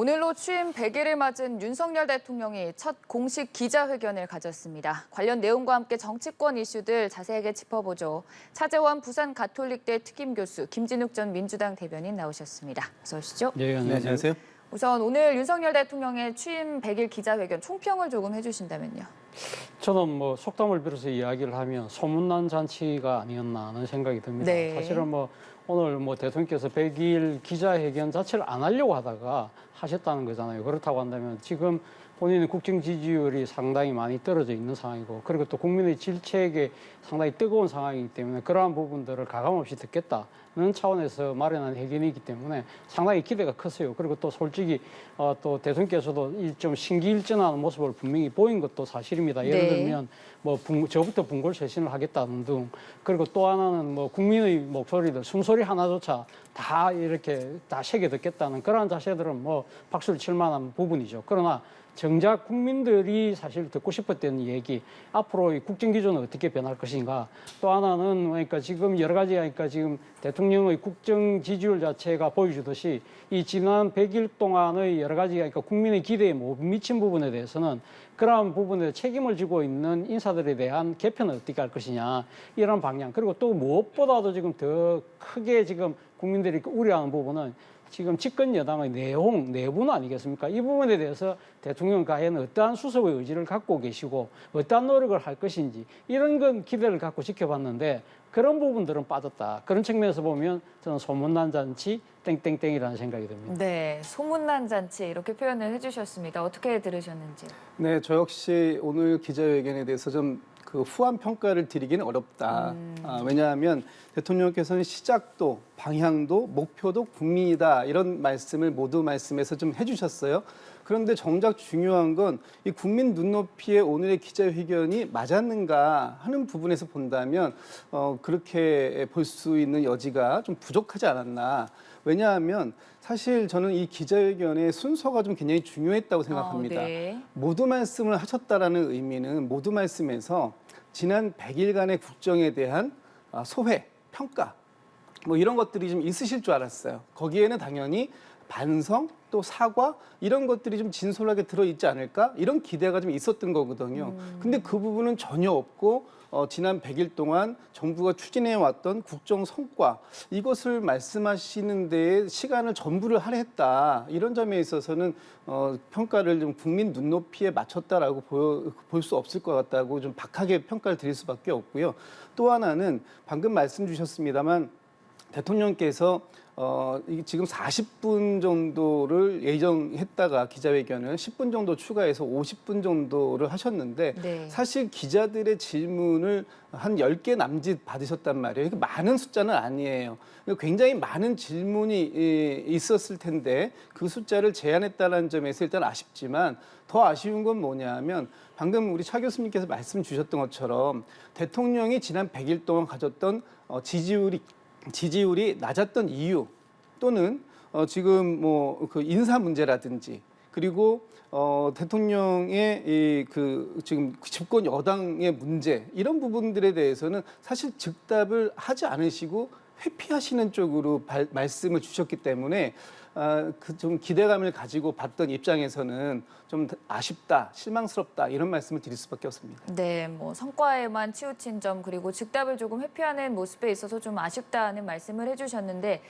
오늘로 취임 100일을 맞은 윤석열 대통령이 첫 공식 기자회견을 가졌습니다. 관련 내용과 함께 정치권 이슈들 자세하게 짚어보죠. 차재원 부산 가톨릭대 특임교수, 김진욱 전 민주당 대변인 나오셨습니다. 어서 오시죠. 네, 안녕하세요. 우선 오늘 윤석열 대통령의 취임 100일 기자회견 총평을 조금 해주신다면요. 저는 속담을 빌어서 이야기를 하면 소문난 잔치가 아니었나 하는 생각이 듭니다. 네. 사실은 오늘 대통령께서 100일 기자회견 자체를 안 하려고 하다가 하셨다는 거잖아요. 그렇다고 한다면 지금 본인의 국정 지지율이 상당히 많이 떨어져 있는 상황이고, 그리고 또 국민의 질책에 상당히 뜨거운 상황이기 때문에 그러한 부분들을 가감없이 듣겠다는 차원에서 마련한 회견이기 때문에 상당히 기대가 컸어요. 그리고 또 솔직히 또 대통령께서도 좀 신기일전하는 모습을 분명히 보인 것도 사실입니다. 예를 네. 들면 저부터 분골쇄신을 하겠다는 등, 그리고 또 하나는 국민의 목소리들 숨소리 하나조차 다 이렇게 다 새겨 듣겠다는 그러한 자세들은 박수를 칠 만한 부분이죠. 그러나 정작 국민들이 사실 듣고 싶었던 얘기, 앞으로 이 국정 기조는 어떻게 변할 것인가. 또 하나는 그러니까 지금 여러 가지 지금 대통령의 국정 지지율 자체가 보여주듯이 이 지난 100일 동안의 여러 가지 국민의 기대에 못 미친 부분에 대해서는 그러한 부분에 책임을 지고 있는 인사들에 대한 개편을 어떻게 할 것이냐, 이런 방향. 그리고 또 무엇보다도 지금 더 크게 지금 국민들이 우려하는 부분은 지금 집권 여당의 내분 아니겠습니까? 이 부분에 대해서 대통령은 과연 어떠한 수습의 의지를 갖고 계시고 어떠한 노력을 할 것인지, 이런 건 기대를 갖고 지켜봤는데 그런 부분들은 빠졌다. 그런 측면에서 보면 저는 소문난 잔치 땡땡땡이라는 생각이 듭니다. 네, 소문난 잔치 이렇게 표현을 해주셨습니다. 어떻게 들으셨는지요? 네, 저 역시 오늘 기자회견에 대해서 좀 후한 평가를 드리기는 어렵다. 왜냐하면 대통령께서는 시작도, 방향도, 목표도 국민이다, 이런 말씀을 모두 말씀에서 좀 해주셨어요. 그런데 정작 중요한 건 이 국민 눈높이에 오늘의 기자회견이 맞았는가 하는 부분에서 본다면 그렇게 볼 수 있는 여지가 좀 부족하지 않았나. 왜냐하면 사실 저는 이 기자회견의 순서가 좀 굉장히 중요했다고 생각합니다. 네. 모두 말씀을 하셨다라는 의미는 모두 말씀에서 지난 100일간의 국정에 대한 소회, 평가 이런 것들이 좀 있으실 줄 알았어요. 거기에는 당연히 반성, 또 사과, 이런 것들이 좀 진솔하게 들어있지 않을까? 이런 기대가 좀 있었던 거거든요. 근데 그 부분은 전혀 없고 지난 100일 동안 정부가 추진해왔던 국정 성과, 이것을 말씀하시는 데에 시간을 전부를 할애했다. 이런 점에 있어서는 평가를 좀 국민 눈높이에 맞췄다라고 볼 수 없을 것 같다고 좀 박하게 평가를 드릴 수밖에 없고요. 또 하나는 방금 말씀 주셨습니다만 대통령께서 지금 40분 정도를 예정했다가 기자회견을 10분 정도 추가해서 50분 정도를 하셨는데 네. 사실 기자들의 질문을 한 10개 남짓 받으셨단 말이에요. 많은 숫자는 아니에요. 굉장히 많은 질문이 있었을 텐데 그 숫자를 제한했다는 점에서 일단 아쉽지만, 더 아쉬운 건 뭐냐면 방금 우리 차 교수님께서 말씀 주셨던 것처럼 대통령이 지난 100일 동안 가졌던 지지율이 낮았던 이유, 또는 지금 그 인사 문제라든지, 그리고 대통령의 지금 집권 여당의 문제, 이런 부분들에 대해서는 사실 즉답을 하지 않으시고 회피하시는 쪽으로 말씀을 주셨기 때문에 좀 기대감을 가지고 봤던 입장에서는 좀 아쉽다, 실망스럽다, 이런 말씀을 드릴 수밖에 없습니다. 네, 성과에만 치우친 점, 그리고 즉답을 조금 회피하는 모습에 있어서 좀 아쉽다는 말씀을 해주셨는데,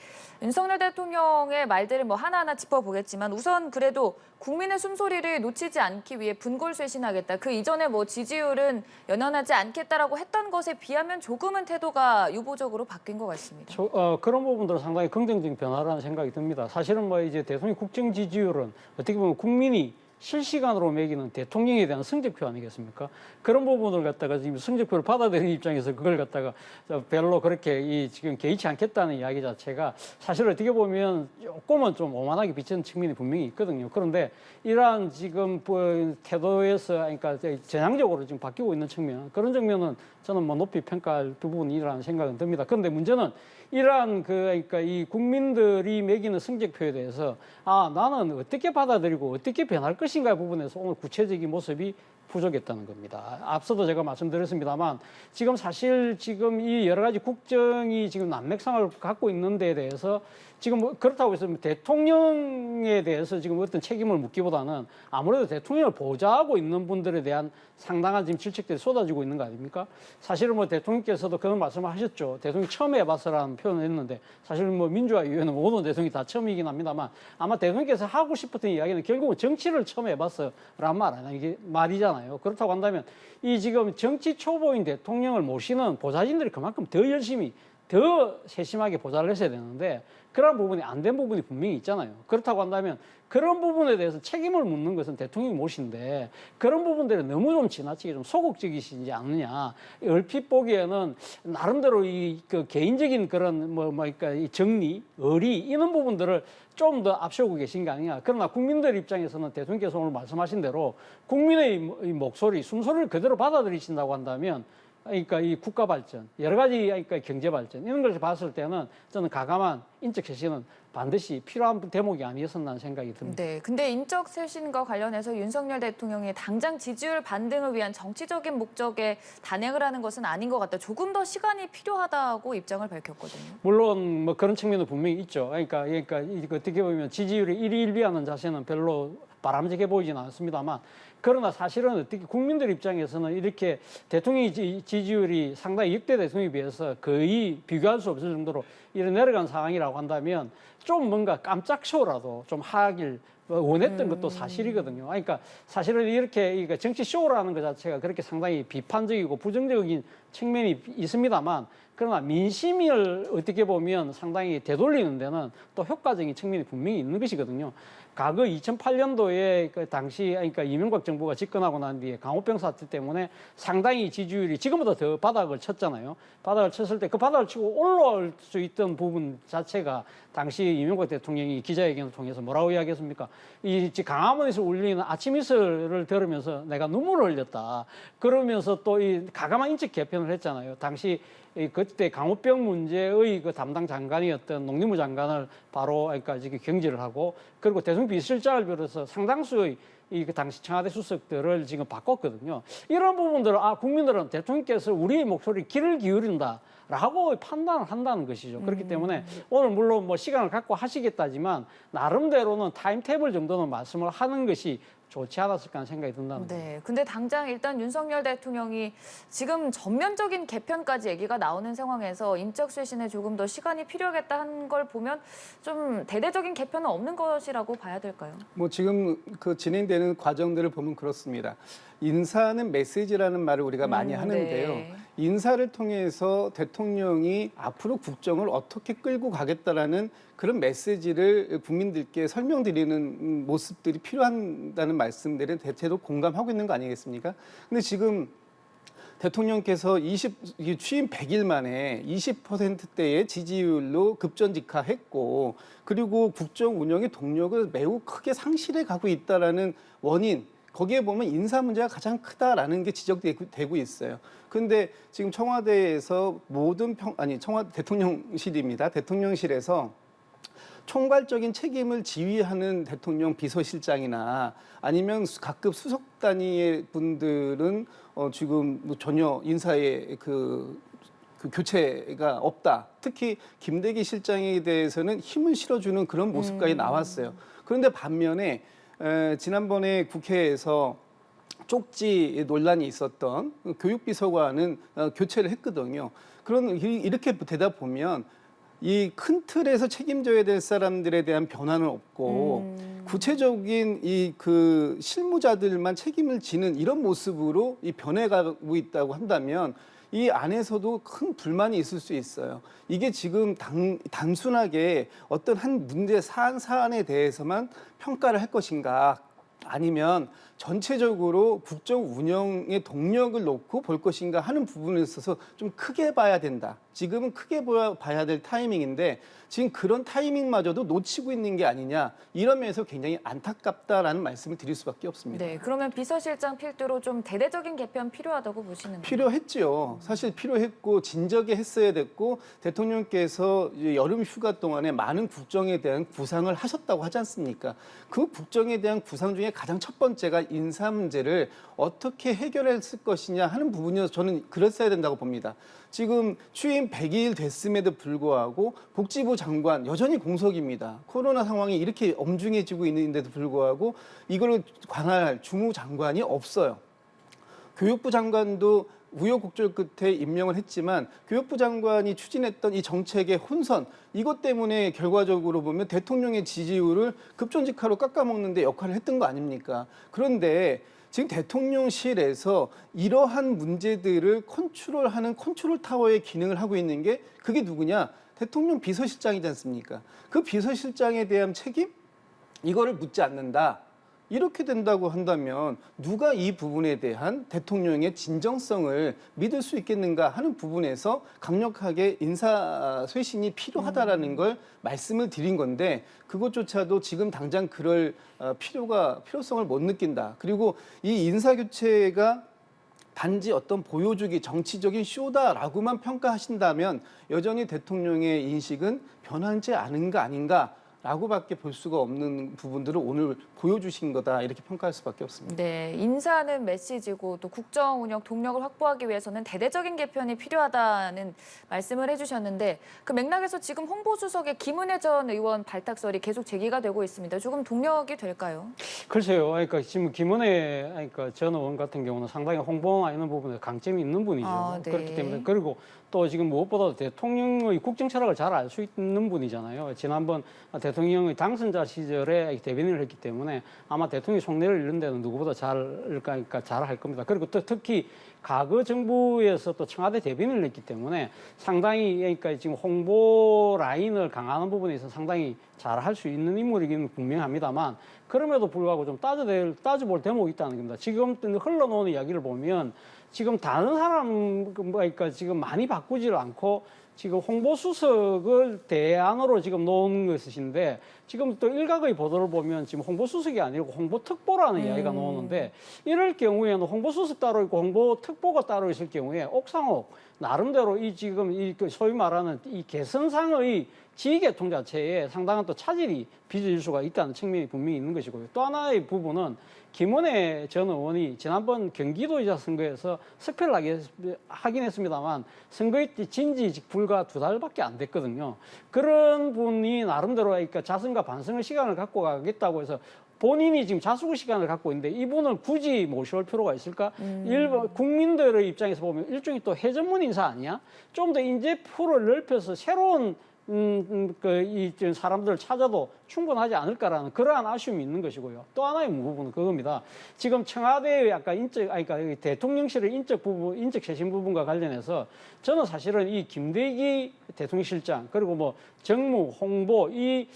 윤석열 대통령의 말들을 하나하나 짚어보겠지만 우선 그래도 국민의 숨소리를 놓치지 않기 위해 분골쇄신하겠다. 그 이전에 지지율은 연연하지 않겠다라고 했던 것에 비하면 조금은 태도가 유보적으로 바뀐 것 같습니다. 그런 부분들은 상당히 긍정적인 변화라는 생각이 듭니다. 사실은 이제 대통령 국정 지지율은 어떻게 보면 국민이 실시간으로 매기는 대통령에 대한 성적표 아니겠습니까? 그런 부분을 갖다가 지금 성적표를 받아들이는 입장에서 그걸 갖다가 별로 그렇게 지금 개의치 않겠다는 이야기 자체가 사실 어떻게 보면 조금은 좀 오만하게 비치는 측면이 분명히 있거든요. 그런데 이러한 지금 태도에서 그러니까 전향적으로 지금 바뀌고 있는 측면, 그런 측면은 저는 높이 평가할 부분이라는 생각은 듭니다. 그런데 문제는 이러한 그러니까 이 국민들이 매기는 성적표에 대해서 나는 어떻게 받아들이고 어떻게 변할 것인가 부분에서 오늘 구체적인 모습이 부족했다는 겁니다. 앞서도 제가 말씀드렸습니다만 지금 사실 지금 이 여러 가지 국정이 지금 난맥상을 갖고 있는 데에 대해서 지금 뭐 그렇다고 해서 대통령에 대해서 지금 어떤 책임을 묻기보다는 아무래도 대통령을 보좌하고 있는 분들에 대한 상당한 지금 질책들이 쏟아지고 있는 거 아닙니까? 사실은 뭐 대통령께서도 그런 말씀을 하셨죠. 대통령이 처음 해봐서라는 표현을 했는데 사실은 뭐 민주화 이후에는 모든 대통령이 다 처음이긴 합니다만 아마 대통령께서 하고 싶었던 이야기는 결국은 정치를 처음 해봤어라는 말 아니야. 이게 말이잖아요. 그렇다고 한다면 이 지금 정치 초보인 대통령을 모시는 보좌진들이 그만큼 더 열심히 더 세심하게 보좌를 했어야 되는데 그런 부분이 안 된 부분이 분명히 있잖아요. 그렇다고 한다면 그런 부분에 대해서 책임을 묻는 것은 대통령이 몫인데 그런 부분들이 너무 좀 지나치게 좀 소극적이시지 않느냐. 얼핏 보기에는 나름대로 그 개인적인 그런 그러니까 이 정리, 의리 이런 부분들을 좀 더 앞세우고 계신 게 아니냐. 그러나 국민들 입장에서는 대통령께서 오늘 말씀하신 대로 국민의 목소리, 숨소리를 그대로 받아들이신다고 한다면 그러니까 이 국가 발전, 여러 가지 그러니까 경제 발전 이런 걸 봤을 때는 저는 가감한 인적 쇄신은 반드시 필요한 대목이 아니었었나는 생각이 듭니다. 네, 근데 인적 쇄신과 관련해서 윤석열 대통령이 당장 지지율 반등을 위한 정치적인 목적에 단행을 하는 것은 아닌 것 같다. 조금 더 시간이 필요하다고 입장을 밝혔거든요. 물론 뭐 그런 측면도 분명히 있죠. 그러니까 이거 어떻게 보면 지지율이 일희일비하는 자세는 별로 바람직해 보이지는 않습니다만 그러나 사실은 어떻게 국민들 입장에서는 이렇게 대통령 지지율이 상당히 역대 대통령에 비해서 거의 비교할 수 없을 정도로 이런 내려간 상황이라고 한다면 좀 뭔가 깜짝 쇼라도 좀 하길 원했던 것도 사실이거든요. 그러니까 사실은 이렇게 정치 쇼라는 것 자체가 그렇게 상당히 비판적이고 부정적인 측면이 있습니다만 그러나 민심을 어떻게 보면 상당히 되돌리는 데는 또 효과적인 측면이 분명히 있는 것이거든요. 과거 2008년도에 그 당시 그러니까 이명박 정부가 집권하고 난 뒤에 강호병 사태 때문에 상당히 지지율이 지금보다 더 바닥을 쳤잖아요. 바닥을 쳤을 때 그 바닥을 치고 올라올 수 있던 부분 자체가 당시 이명박 대통령이 기자회견을 통해서 뭐라고 이야기했습니까? 이 강화문에서 울리는 아침 이슬을 들으면서 내가 눈물을 흘렸다. 그러면서 또 이 가감한 인적 개편을 했잖아요. 당시 그때 강호병 문제의 그 담당 장관이었던 농림부 장관을 바로 그러니까 지금 경질을 하고 그리고 대통령 비서실장을 비롯해서 상당수의 그 당시 청와대 수석들을 지금 바꿨거든요. 이런 부분들을 국민들은 대통령께서 우리의 목소리에 귀를 기울인다라고 판단을 한다는 것이죠. 그렇기 때문에 오늘 물론 뭐 시간을 갖고 하시겠다지만 나름대로는 타임테이블 정도는 말씀을 하는 것이 좋지 않았을까 하는 생각이 든다는 거죠. 네, 근데 당장 일단 윤석열 대통령이 지금 전면적인 개편까지 얘기가 나오는 상황에서 인적 쇄신에 조금 더 시간이 필요하겠다 한 걸 보면 좀 대대적인 개편은 없는 것이라고 봐야 될까요? 뭐 지금 그 진행되는 과정들을 보면 그렇습니다. 인사는 메시지라는 말을 우리가 많이 하는데요. 네. 인사를 통해서 대통령이 앞으로 국정을 어떻게 끌고 가겠다라는 그런 메시지를 국민들께 설명드리는 모습들이 필요하다는 말씀들은 대체로 공감하고 있는 거 아니겠습니까? 근데 지금 대통령께서 취임 100일 만에 20%대의 지지율로 급전직하했고 그리고 국정 운영의 동력을 매우 크게 상실해 가고 있다라는 원인 거기에 보면 인사 문제가 가장 크다라는 게 지적되고 있어요. 그런데 지금 청와대에서 청와대 대통령실입니다. 대통령실에서 총괄적인 책임을 지휘하는 대통령 비서실장이나 아니면 각급 수석 단위의 분들은 지금 뭐 전혀 인사에 그 교체가 없다. 특히 김대기 실장에 대해서는 힘을 실어주는 그런 모습까지 나왔어요. 그런데 반면에 지난번에 국회에서 쪽지 논란이 있었던 교육비서관은 교체를 했거든요. 이렇게 되다 보면 이 큰 틀에서 책임져야 될 사람들에 대한 변화는 없고 구체적인 그 실무자들만 책임을 지는 이런 모습으로 이 변해가고 있다고 한다면 이 안에서도 큰 불만이 있을 수 있어요. 이게 지금 단순하게 어떤 한 문제 사안에 대해서만 평가를 할 것인가 아니면 전체적으로 국정 운영의 동력을 놓고 볼 것인가 하는 부분에 있어서 좀 크게 봐야 된다. 지금은 크게 봐야 될 타이밍인데 지금 그런 타이밍마저도 놓치고 있는 게 아니냐. 이런 면에서 굉장히 안타깝다라는 말씀을 드릴 수밖에 없습니다. 네, 그러면 비서실장 필두로 좀 대대적인 개편 필요하다고 보시는 거예요? 필요했죠. 사실 필요했고 진작에 했어야 됐고 대통령께서 여름 휴가 동안에 많은 국정에 대한 구상을 하셨다고 하지 않습니까? 그 국정에 대한 구상 중에 대통령의 가장 첫 번째가 인사 문제를 어떻게 해결했을 것이냐 하는 부분이어서 저는 그랬어야 된다고 봅니다. 지금 취임 100일 됐음에도 불구하고 복지부 장관 여전히 공석입니다. 코로나 상황이 이렇게 엄중해지고 있는데도 불구하고 이걸 관할 주무장관이 없어요. 교육부 장관도 우여곡절 끝에 임명을 했지만 교육부 장관이 추진했던 이 정책의 혼선 이것 때문에 결과적으로 보면 대통령의 지지율을 급전직하로 깎아먹는 데 역할을 했던 거 아닙니까? 그런데 지금 대통령실에서 이러한 문제들을 컨트롤하는 컨트롤 타워의 기능을 하고 있는 게 그게 누구냐? 대통령 비서실장이지 않습니까? 그 비서실장에 대한 책임? 이거를 묻지 않는다. 이렇게 된다고 한다면 누가 이 부분에 대한 대통령의 진정성을 믿을 수 있겠는가 하는 부분에서 강력하게 인사 쇄신이 필요하다라는 걸 말씀을 드린 건데 그것조차도 지금 당장 그럴 필요성을 못 느낀다. 그리고 이 인사 교체가 단지 어떤 보여주기 정치적인 쇼다라고만 평가하신다면 여전히 대통령의 인식은 변하지 않은 거 아닌가? 라고밖에 볼 수가 없는 부분들을 오늘 보여주신 거다 이렇게 평가할 수밖에 없습니다. 네, 인사는 메시지고 또 국정 운영 동력을 확보하기 위해서는 대대적인 개편이 필요하다는 말씀을 해주셨는데 그 맥락에서 지금 홍보수석의 김은혜 전 의원 발탁설이 계속 제기가 되고 있습니다. 조금 동력이 될까요? 글쎄요. 그러니까 지금 김은혜 전 의원 같은 경우는 상당히 홍보나 이런 부분에 강점이 있는 분이죠. 아, 네. 그렇기 때문에 그리고 또 지금 무엇보다 대통령의 국정 철학을 잘 알 수 있는 분이잖아요. 지난번 대통령의 당선자 시절에 대변인을 했기 때문에 아마 대통령이 속내를 이런 데는 누구보다 그러니까 잘 할 겁니다. 그리고 또 특히 과거 정부에서 또 청와대 대변인을 했기 때문에 상당히 그러니까 지금 홍보 라인을 강화하는 부분에 있어서 상당히 잘 할 수 있는 인물이기는 분명합니다만 그럼에도 불구하고 좀 따져볼 대목이 있다는 겁니다. 지금 흘러나오는 이야기를 보면 지금 다른 사람 그러니까 지금 많이 바꾸지를 않고 지금 홍보수석을 대안으로 지금 놓은 것인데 지금 또 일각의 보도를 보면 지금 홍보수석이 아니고 홍보특보라는 이야기가 나오는데 이럴 경우에는 홍보수석 따로 있고 홍보특보가 따로 있을 경우에 옥상옥 나름대로 이 지금 이 소위 말하는 이 개선상의 지휘계통 자체에 상당한 또 차질이 빚어질 수가 있다는 측면이 분명히 있는 것이고요. 또 하나의 부분은 김은혜 전 의원이 지난번 경기도지사 선거에서 석패를 하긴 했습니다만 선거에 진지 불과 2달밖에 안 됐거든요. 그런 분이 나름대로 그러니까 자성과 반성의 시간을 갖고 가겠다고 해서 본인이 지금 자숙의 시간을 갖고 있는데 이분을 굳이 모셔올 필요가 있을까? 일반 국민들의 입장에서 보면 일종의 또 해전문 인사 아니야? 좀 더 인재 풀을 넓혀서 새로운 이 사람들을 찾아도 충분하지 않을까라는 그러한 아쉬움이 있는 것이고요. 또 하나의 부분은 그겁니다. 지금 청와대의 아까 그러니까 대통령실의 인적 쇄신 부분과 관련해서 저는 사실은 이 김대기 대통령실장 그리고 뭐 정무, 홍보 이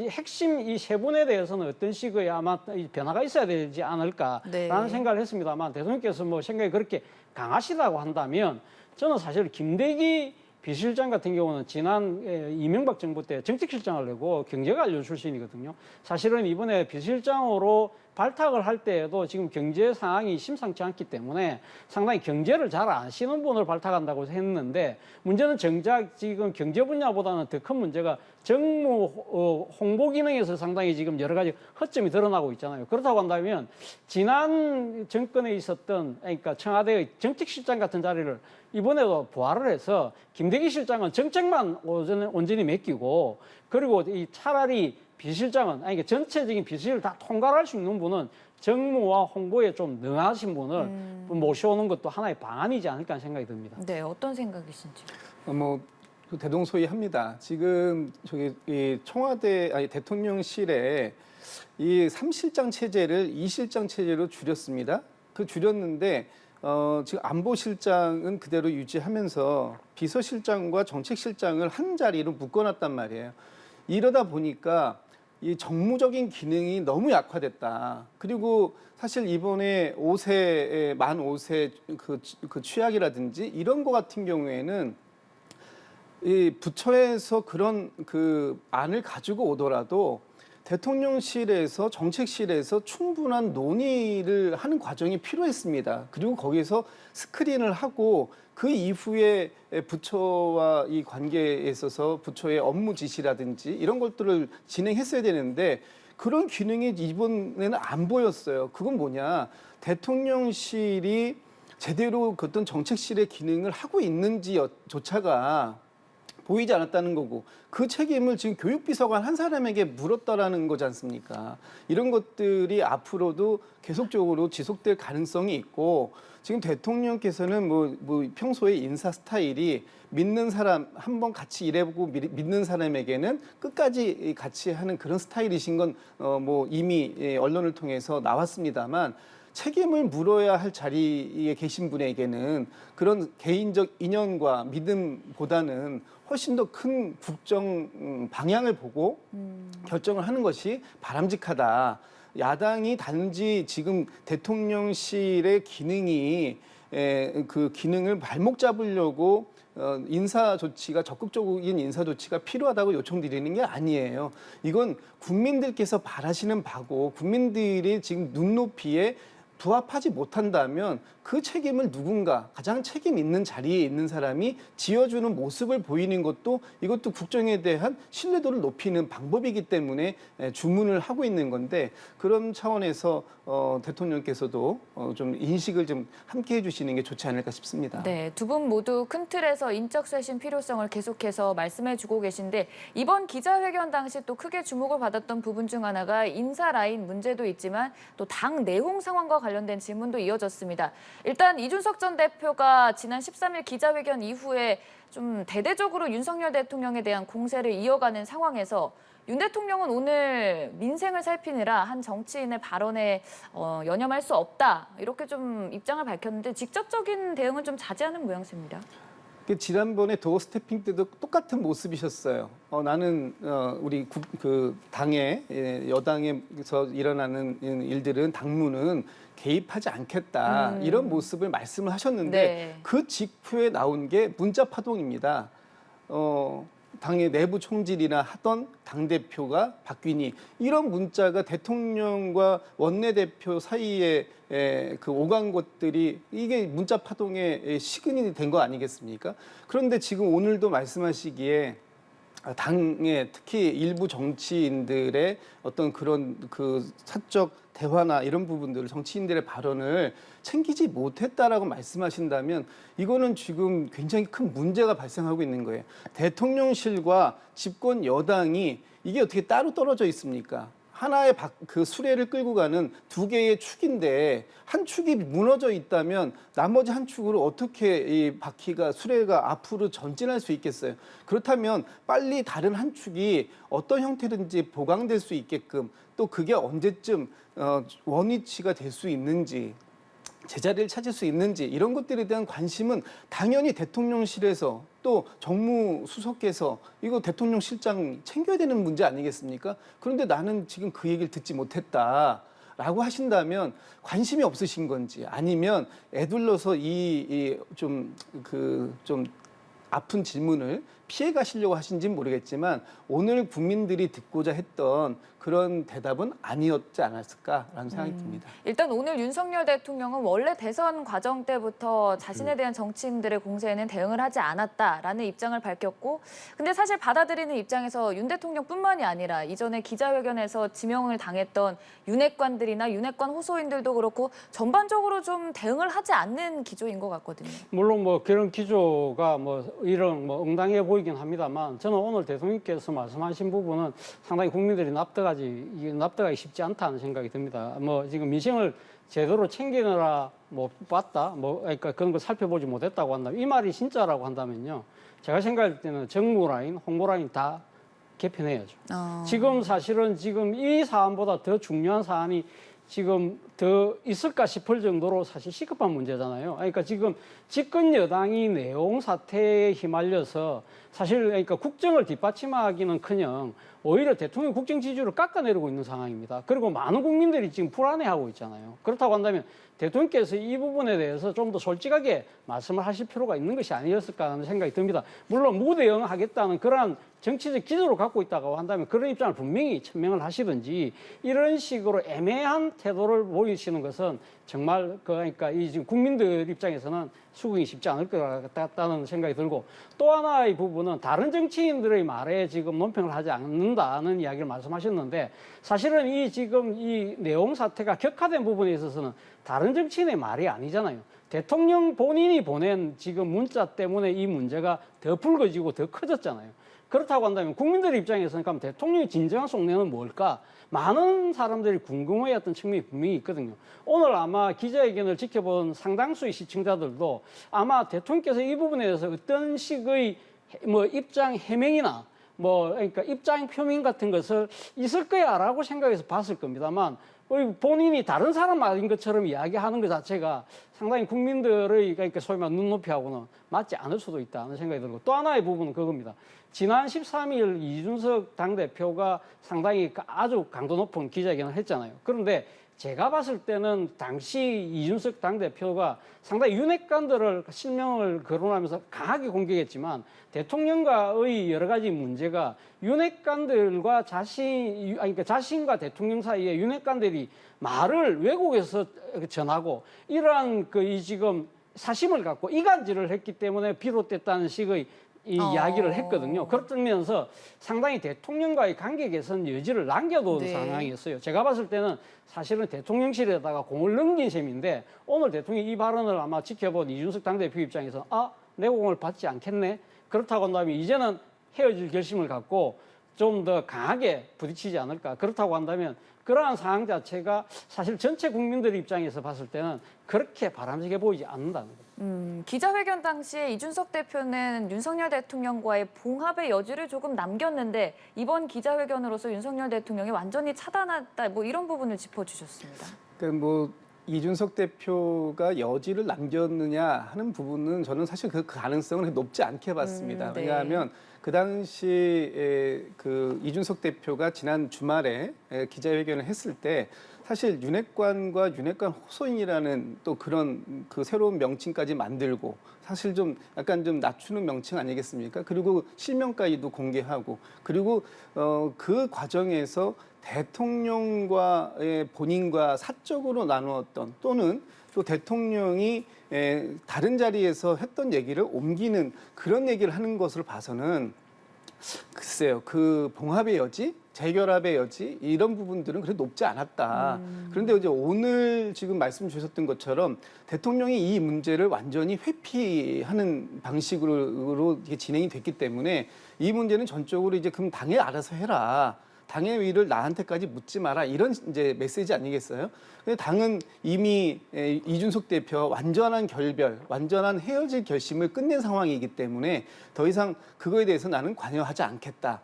핵심 이 세 분에 대해서는 어떤 식의 아마 변화가 있어야 되지 않을까라는 네. 생각을 했습니다만 대통령께서 뭐 생각이 그렇게 강하시다고 한다면 저는 사실 김대기 비서실장 같은 경우는 지난 이명박 정부 때 정책실장을 내고 경제관료 출신이거든요. 사실은 이번에 비서실장으로 발탁을 할 때에도 지금 경제 상황이 심상치 않기 때문에 상당히 경제를 잘 아시는 분을 발탁한다고 했는데 문제는 정작 지금 경제 분야보다는 더 큰 문제가 정무 홍보 기능에서 상당히 지금 여러 가지 허점이 드러나고 있잖아요. 그렇다고 한다면 지난 정권에 있었던 그러니까 청와대의 정책실장 같은 자리를 이번에도 부활을 해서 김대기 실장은 정책만 온전히 맡기고 그리고 이 차라리 비서실장은 아니 전체적인 비서실을 다 통괄할 수 있는 분은 정무와 홍보에 좀 능하신 분을 모셔오는 것도 하나의 방안이지 않을까 하는 생각이 듭니다. 네, 어떤 생각이신지. 뭐 대동소이합니다. 지금 이 청와대 대통령실에 이 3실장 체제를 2실장 체제로 줄였습니다. 그 줄였는데 지금 안보실장은 그대로 유지하면서 비서실장과 정책실장을 한 자리로 묶어놨단 말이에요. 이러다 보니까 이 정무적인 기능이 너무 약화됐다. 그리고 사실 이번에 만 5세 그 취약이라든지 이런 거 같은 경우에는 이 부처에서 그런 그 안을 가지고 오더라도 대통령실에서 정책실에서 충분한 논의를 하는 과정이 필요했습니다. 그리고 거기서 스크린을 하고 그 이후에 부처와 이 관계에 있어서 부처의 업무 지시라든지 이런 것들을 진행했어야 되는데 그런 기능이 이번에는 안 보였어요. 그건 뭐냐? 대통령실이 제대로 그 어떤 정책실의 기능을 하고 있는지조차가 보이지 않았다는 거고 그 책임을 지금 교육비서관 한 사람에게 물었다라는 거지 않습니까? 이런 것들이 앞으로도 계속적으로 지속될 가능성이 있고 지금 대통령께서는 뭐 평소에 인사 스타일이 믿는 사람 한번 같이 일해보고 믿는 사람에게는 끝까지 같이 하는 그런 스타일이신 건 뭐 이미 언론을 통해서 나왔습니다만 책임을 물어야 할 자리에 계신 분에게는 그런 개인적 인연과 믿음보다는 훨씬 더 큰 국정 방향을 보고 결정을 하는 것이 바람직하다. 야당이 단지 지금 대통령실의 기능이 그 기능을 발목 잡으려고 인사 조치가 적극적인 인사 조치가 필요하다고 요청드리는 게 아니에요. 이건 국민들께서 바라시는 바고 국민들이 지금 눈높이에 부합하지 못한다면 그 책임을 누군가 가장 책임 있는 자리에 있는 사람이 지어주는 모습을 보이는 것도 이것도 국정에 대한 신뢰도를 높이는 방법이기 때문에 주문을 하고 있는 건데 그런 차원에서 대통령께서도 좀 인식을 좀 함께 해주시는 게 좋지 않을까 싶습니다. 네, 두 분 모두 큰 틀에서 인적 쇄신 필요성을 계속해서 말씀해주고 계신데 이번 기자회견 당시 또 크게 주목을 받았던 부분 중 하나가 인사 라인 문제도 있지만 또 당 내홍 상황과 관련된 질문도 이어졌습니다. 일단 이준석 전 대표가 지난 13일 기자회견 이후에 좀 대대적으로 윤석열 대통령에 대한 공세를 이어가는 상황에서 윤 대통령은 오늘 민생을 살피느라 한 정치인의 발언에 연연할 수 없다 이렇게 좀 입장을 밝혔는데 직접적인 대응은 좀 자제하는 모양새입니다. 지난번에 도어 스태핑 때도 똑같은 모습이셨어요. 나는 우리 그 당의 여당에서 일어나는 일들은 당무는 개입하지 않겠다 이런 모습을 말씀을 하셨는데 네. 그 직후에 나온 게 문자 파동입니다. 당의 내부 총질이나 하던 당대표가 바뀌니 이런 문자가 대통령과 원내대표 사이에 그 오간 것들이 이게 문자 파동의 시그널이 된 거 아니겠습니까? 그런데 지금 오늘도 말씀하시기에 당의 특히 일부 정치인들의 어떤 그런 그 사적 대화나 이런 부분들을 정치인들의 발언을 챙기지 못했다라고 말씀하신다면 이거는 지금 굉장히 큰 문제가 발생하고 있는 거예요. 대통령실과 집권 여당이 이게 어떻게 따로 떨어져 있습니까? 하나의 그 수레를 끌고 가는 두 개의 축인데 한 축이 무너져 있다면 나머지 한 축으로 어떻게 이 바퀴가 수레가 앞으로 전진할 수 있겠어요? 그렇다면 빨리 다른 한 축이 어떤 형태든지 보강될 수 있게끔 또 그게 언제쯤 원위치가 될 수 있는지 제자리를 찾을 수 있는지 이런 것들에 대한 관심은 당연히 대통령실에서 또 정무수석께서 이거 대통령 실장 챙겨야 되는 문제 아니겠습니까? 그런데 나는 지금 그 얘기를 듣지 못했다라고 하신다면 관심이 없으신 건지 아니면 애둘러서 이 좀 아픈 질문을 피해 가시려고 하신지는 모르겠지만 오늘 국민들이 듣고자 했던 그런 대답은 아니었지 않았을까라는 생각이 듭니다. 일단 오늘 윤석열 대통령은 원래 대선 과정 때부터 자신에 대한 정치인들의 공세에는 대응을 하지 않았다라는 입장을 밝혔고 근데 사실 받아들이는 입장에서 윤 대통령뿐만이 아니라 이전에 기자회견에서 지명을 당했던 윤핵관들이나 윤핵관 호소인들도 그렇고 전반적으로 좀 대응을 하지 않는 기조인 것 같거든요. 물론 뭐 그런 기조가 뭐 이런 뭐 응당해 보이긴 합니다만 저는 오늘 대통령께서 말씀하신 부분은 상당히 국민들이 납득하기 쉽지 않다는 생각이 듭니다. 뭐 지금 민생을 제대로 챙기느라 뭐 봤다, 뭐 그러니까 그런 걸 살펴보지 못했다고 한다면 이 말이 진짜라고 한다면요, 제가 생각할 때는 정무 라인, 홍보 라인 다 개편해야죠. 지금 사실은 지금 이 사안보다 더 중요한 사안이 지금 더 있을까 싶을 정도로 사실 시급한 문제잖아요. 그러니까 지금 집권 여당이 내용 사태에 휘말려서 사실 그러니까 국정을 뒷받침하기는커녕 오히려 대통령 국정 지지율을 깎아내리고 있는 상황입니다. 그리고 많은 국민들이 지금 불안해하고 있잖아요. 그렇다고 한다면 대통령께서 이 부분에 대해서 좀 더 솔직하게 말씀을 하실 필요가 있는 것이 아니었을까 하는 생각이 듭니다. 물론 무대응하겠다는 그러한 정치적 기조를 갖고 있다고 한다면 그런 입장을 분명히 천명을 하시든지 이런 식으로 애매한 태도를 보이시는 것은 정말 그러니까 이 지금 국민들 입장에서는 수긍이 쉽지 않을 것 같다는 생각이 들고, 또 하나의 부분은 다른 정치인들의 말에 지금 논평을 하지 않는다는 이야기를 말씀하셨는데, 사실은 이 지금 이 내용 사태가 격화된 부분에 있어서는 다른 정치인의 말이 아니잖아요. 대통령 본인이 보낸 지금 문자 때문에 이 문제가 더 불거지고 더 커졌잖아요. 그렇다고 한다면 국민들 입장에서는 그럼 대통령의 진정한 속내는 뭘까? 많은 사람들이 궁금해했던 측면이 분명히 있거든요. 오늘 아마 기자회견을 지켜본 상당수의 시청자들도 아마 대통령께서 이 부분에 대해서 어떤 식의 뭐 입장 해명이나 뭐 그러니까 입장 표명 같은 것을 있을 거야라고 생각해서 봤을 겁니다만, 본인이 다른 사람 말인 것처럼 이야기하는 것 자체가 상당히 국민들의 그러니까 소위 말하는 눈높이하고는 맞지 않을 수도 있다는 생각이 들고, 또 하나의 부분은 그겁니다. 지난 13일 이준석 당대표가 상당히 아주 강도 높은 기자회견을 했잖아요. 그런데 제가 봤을 때는 당시 이준석 당대표가 상당히 윤핵관들을 실명을 거론하면서 강하게 공격했지만, 대통령과의 여러 가지 문제가 윤핵관들과 그러니까 자신과 대통령 사이에 윤핵관들이 말을 왜곡해서 전하고 이러한 이 지금 사심을 갖고 이간질을 했기 때문에 비롯됐다는 식의 이 이야기를 했거든요. 그렇다면서 상당히 대통령과의 관계 개선 여지를 남겨둔 네. 상황이었어요. 제가 봤을 때는 사실은 대통령실에다가 공을 넘긴 셈인데, 오늘 대통령이 이 발언을 아마 지켜본 이준석 당대표 입장에서 내 공을 받지 않겠네. 그렇다고 한다면 이제는 헤어질 결심을 갖고 좀 더 강하게 부딪히지 않을까. 그렇다고 한다면 그러한 상황 자체가 사실 전체 국민들 입장에서 봤을 때는 그렇게 바람직해 보이지 않는다는 거예요. 기자회견 당시에 이준석 대표는 윤석열 대통령과의 봉합의 여지를 조금 남겼는데, 이번 기자회견으로서 윤석열 대통령이 완전히 차단했다, 뭐 이런 부분을 짚어주셨습니다. 그러니까 뭐 이준석 대표가 여지를 남겼느냐 하는 부분은 저는 사실 그 가능성은 높지 않게 봤습니다. 네. 왜냐하면 그 당시에 그 이준석 대표가 지난 주말에 기자회견을 했을 때 사실 윤핵관과 윤핵관 호소인이라는 또 그런 그 새로운 명칭까지 만들고, 사실 좀 약간 좀 낮추는 명칭 아니겠습니까? 그리고 실명까지도 공개하고, 그리고 그 과정에서 대통령과의 본인과 사적으로 나누었던, 또는 또 대통령이 다른 자리에서 했던 얘기를 옮기는 그런 얘기를 하는 것을 봐서는 글쎄요, 그 봉합의 여지, 재결합의 여지, 이런 부분들은 그래도 높지 않았다. 그런데 이제 오늘 지금 말씀 주셨던 것처럼 대통령이 이 문제를 완전히 회피하는 방식으로 이게 진행이 됐기 때문에 이 문제는 전적으로 이제 그럼 당에 알아서 해라. 당의 위를 나한테까지 묻지 마라, 이런 이제 메시지 아니겠어요? 근데 당은 이미 이준석 대표와 완전한 결별, 완전한 헤어질 결심을 끝낸 상황이기 때문에 더 이상 그거에 대해서 나는 관여하지 않겠다.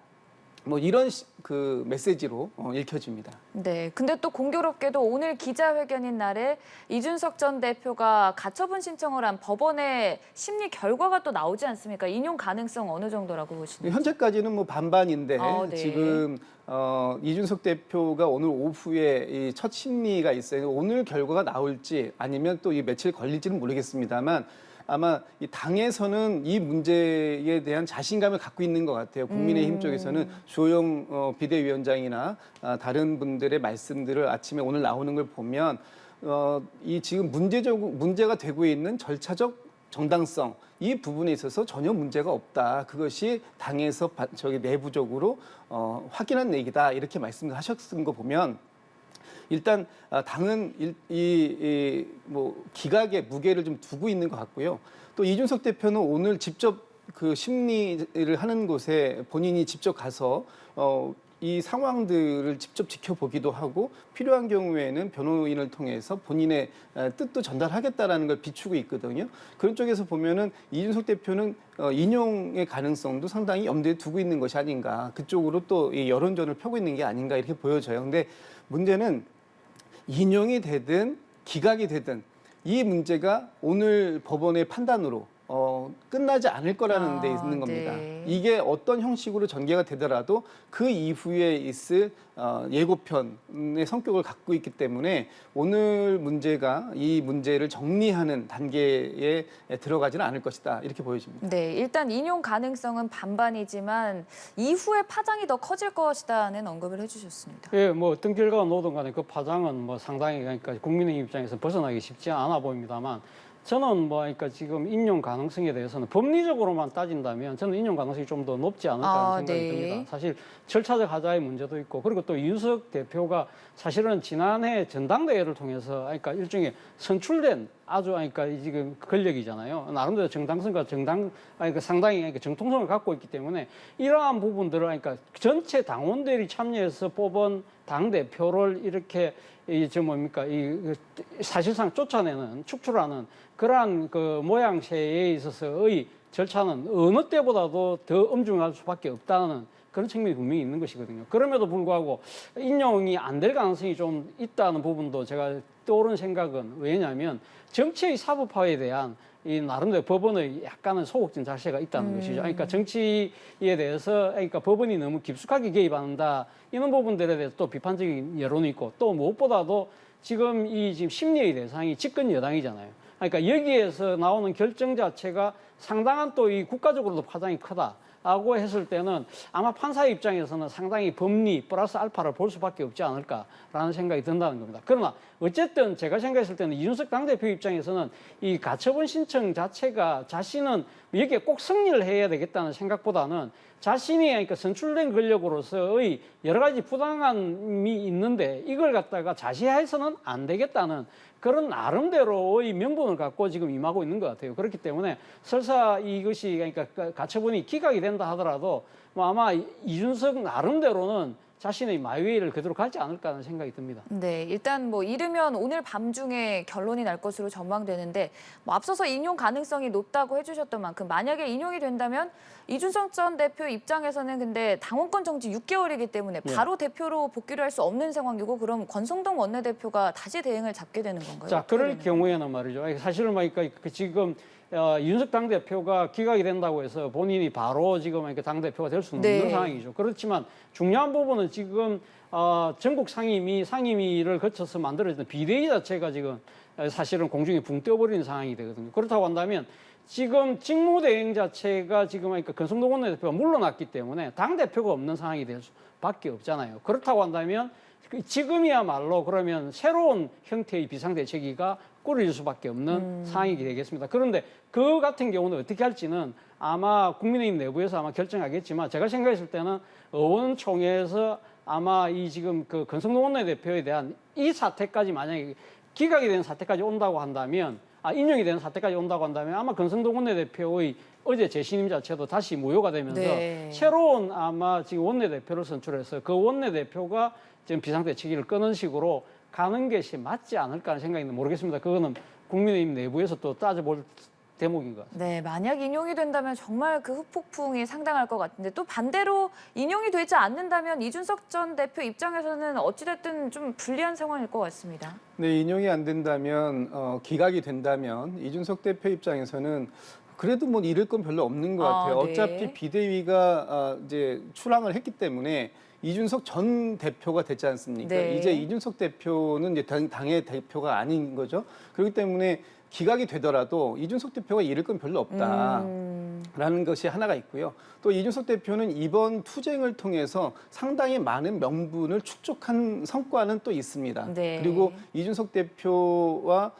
뭐 이런 그 메시지로 읽혀집니다. 네, 근데 또 공교롭게도 오늘 기자회견인 날에 이준석 전 대표가 가처분 신청을 한 법원의 심리 결과가 또 나오지 않습니까? 인용 가능성 어느 정도라고 보시나요? 현재까지는 뭐 반반인데 네. 지금 이준석 대표가 오늘 오후에 이 첫 심리가 있어요. 오늘 결과가 나올지 아니면 또 이 며칠 걸릴지는 모르겠습니다만, 아마 이 당에서는 이 문제에 대한 자신감을 갖고 있는 것 같아요. 국민의힘 쪽에서는 주호영 비대위원장이나 다른 분들의 말씀들을 아침에 오늘 나오는 걸 보면 이 지금 문제가 되고 있는 절차적 정당성, 이 부분에 있어서 전혀 문제가 없다. 그것이 당에서 내부적으로 확인한 얘기다. 이렇게 말씀하셨던 거 보면, 일단 당은 뭐 기각의 무게를 좀 두고 있는 것 같고요. 또 이준석 대표는 오늘 직접 그 심리를 하는 곳에 본인이 직접 가서 이 상황들을 직접 지켜보기도 하고, 필요한 경우에는 변호인을 통해서 본인의 뜻도 전달하겠다라는 걸 비추고 있거든요. 그런 쪽에서 보면은 이준석 대표는 인용의 가능성도 상당히 염두에 두고 있는 것이 아닌가, 그쪽으로 또 이 여론전을 펴고 있는 게 아닌가, 이렇게 보여져요. 근데 문제는 인용이 되든 기각이 되든 이 문제가 오늘 법원의 판단으로 끝나지 않을 거라는 데 있는 겁니다. 네. 이게 어떤 형식으로 전개가 되더라도 그 이후에 있을 예고편의 성격을 갖고 있기 때문에 오늘 문제가 이 문제를 정리하는 단계에 들어가지는 않을 것이다. 이렇게 보여집니다. 네, 일단 인용 가능성은 반반이지만 이후에 파장이 더 커질 것이다는 언급을 해주셨습니다. 예, 뭐 어떤 결과가 나오든 간에 그 파장은 뭐 상당히 그러니까 국민의 입장에서 벗어나기 쉽지 않아 보입니다만 저는 뭐 그러니까 지금 인용 가능성에 대해서는 법리적으로만 따진다면 저는 인용 가능성이 좀 더 높지 않을까 하는 생각이 듭니다. 사실 절차적 하자의 문제도 있고 그리고 또 이준석 대표가 사실은 지난해 전당대회를 통해서 그러니까 일종의 선출된 아주 그러니까 지금 권력이잖아요. 나름대로 정당성과 상당히 그러니까 정통성을 갖고 있기 때문에 이러한 부분들을 그러니까 전체 당원들이 참여해서 뽑은 당 대표를 이렇게 이 사실상 쫓아내는 축출하는 그러한 그 모양새에 있어서의 절차는 어느 때보다도 더 엄중할 수밖에 없다는 그런 측면이 분명히 있는 것이거든요. 그럼에도 불구하고 인용이 안 될 가능성이 좀 있다는 부분도 제가 떠오르는 생각은 왜냐하면 정치의 사법화에 대한 이 나름대로 법원의 약간은 소극적인 자세가 있다는 것이죠. 그러니까 정치에 대해서 그러니까 법원이 너무 깊숙하게 개입한다 이런 부분들에 대해서 또 비판적인 여론이 있고 또 무엇보다도 지금 심리의 대상이 집권 여당이잖아요. 그러니까 여기에서 나오는 결정 자체가 상당한 또 이 국가적으로도 파장이 크다라고 했을 때는 아마 판사의 입장에서는 상당히 법리 플러스 알파를 볼 수밖에 없지 않을까라는 생각이 든다는 겁니다. 그러나 어쨌든 제가 생각했을 때는 이준석 당대표 입장에서는 이 가처분 신청 자체가 자신은 여기에 꼭 승리를 해야 되겠다는 생각보다는 자신이 그러니까 선출된 권력으로서의 여러 가지 부당함이 있는데 이걸 갖다가 자시해서는 안 되겠다는 그런 나름대로의 명분을 갖고 지금 임하고 있는 것 같아요. 그렇기 때문에 설사 이것이 그러니까 가처분이 기각이 된다 하더라도 뭐 아마 이준석 나름대로는 자신의 마이웨이를 그대로 가지 않을까 하는 생각이 듭니다. 네, 일단 뭐 이르면 오늘 밤 중에 결론이 날 것으로 전망되는데 뭐 앞서서 인용 가능성이 높다고 해주셨던 만큼 만약에 인용이 된다면 이준석 전 대표 입장에서는 근데 당원권 정지 6개월이기 때문에 바로 대표로 복귀를 할 수 없는 상황이고 그럼 권성동 원내대표가 다시 대행을 잡게 되는 건가요? 자, 그럴 경우에는 말이죠. 사실은 그러니까 지금 이준석 당대표가 기각이 된다고 해서 본인이 바로 지금 이렇게 당대표가 될 수는 없는 상황이죠. 그렇지만 중요한 부분은 지금 전국 상임위를 거쳐서 만들어진 비대위 자체가 지금 사실은 공중에 붕 떠버리는 상황이 되거든요. 그렇다고 한다면 지금 직무대행 자체가 지금 그러니까 권성동 원내대표가 물러났기 때문에 당대표가 없는 상황이 될 수밖에 없잖아요. 그렇다고 한다면 지금이야말로 그러면 새로운 형태의 비상대책위가 꾸려질 수밖에 없는 상황이 되겠습니다. 그런데 그 같은 경우는 어떻게 할지는 아마 국민의힘 내부에서 아마 결정하겠지만 제가 생각했을 때는 의원총회에서 아마 이 지금 그 권성동 원내대표에 대한 이 사태까지 만약에 기각이 되는 사태까지 온다고 한다면 인용이 되는 사태까지 온다고 한다면 아마 권성동 원내대표의 어제 재신임 자체도 다시 무효가 되면서 새로운 아마 지금 원내대표를 선출해서 그 원내대표가 지금 비상대책위를 끄는 식으로 가는 것이 맞지 않을까 하는 생각이 있는데 모르겠습니다. 그거는 국민의힘 내부에서 또 따져볼 대목인 것 같습니다. 네, 만약 인용이 된다면 정말 그 후폭풍이 상당할 것 같은데 또 반대로 인용이 되지 않는다면 이준석 전 대표 입장에서는 어찌됐든 좀 불리한 상황일 것 같습니다. 네, 인용이 안 된다면 기각이 된다면 이준석 대표 입장에서는 그래도 뭐 잃을 건 별로 없는 것 같아요. 네. 어차피 비대위가 이제 출항을 했기 때문에 이준석 전 대표가 됐지 않습니까? 네. 이제 이준석 대표는 이제 당의 대표가 아닌 거죠. 그렇기 때문에 기각이 되더라도 이준석 대표가 잃을 건 별로 없다라는 것이 하나가 있고요. 또 이준석 대표는 이번 투쟁을 통해서 상당히 많은 명분을 축적한 성과는 또 있습니다. 네. 그리고 이준석 대표와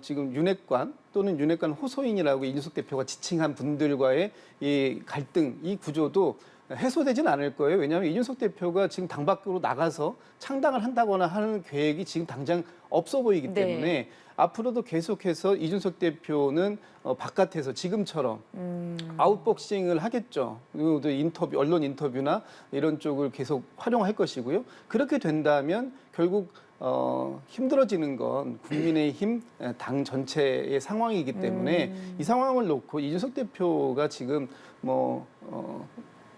지금 윤핵관 또는 윤핵관 호소인이라고 이준석 대표가 지칭한 분들과의 이 갈등, 이 구조도 해소되진 않을 거예요. 왜냐하면 이준석 대표가 지금 당 밖으로 나가서 창당을 한다거나 하는 계획이 지금 당장 없어 보이기 때문에 앞으로도 계속해서 이준석 대표는 바깥에서 지금처럼 아웃복싱을 하겠죠. 그리고 또 인터뷰, 언론 인터뷰나 이런 쪽을 계속 활용할 것이고요. 그렇게 된다면 결국 힘들어지는 건 국민의힘 당 전체의 상황이기 때문에 이 상황을 놓고 이준석 대표가 지금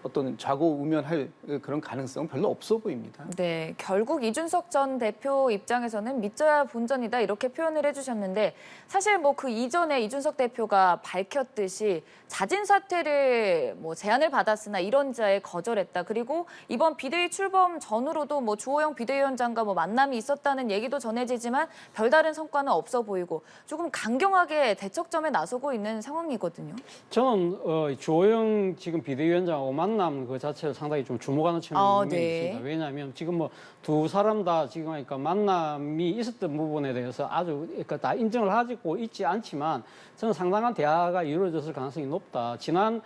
어떤 좌고우면할 그런 가능성은 별로 없어 보입니다. 네, 결국 이준석 전 대표 입장에서는 믿져야 본전이다 이렇게 표현을 해주셨는데 사실 뭐 그 이전에 이준석 대표가 밝혔듯이 자진 사퇴를 뭐 제안을 받았으나 이런자에 거절했다. 그리고 이번 비대위 출범 전후로도 뭐 주호영 비대위원장과 뭐 만남이 있었다는 얘기도 전해지지만 별다른 성과는 없어 보이고 조금 강경하게 대척점에 나서고 있는 상황이거든요. 저는 주호영 지금 비대위원장하고 만남 그 자체를 상당히 좀 주목하는 측면이 네. 있습니다. 왜냐하면 지금 뭐 두 사람 다 지금 그러니까 만남이 있었던 부분에 대해서 아주 그러니까 다 인정을 하고 있지 않지만 저는 상당한 대화가 이루어졌을 가능성이 높다. 지난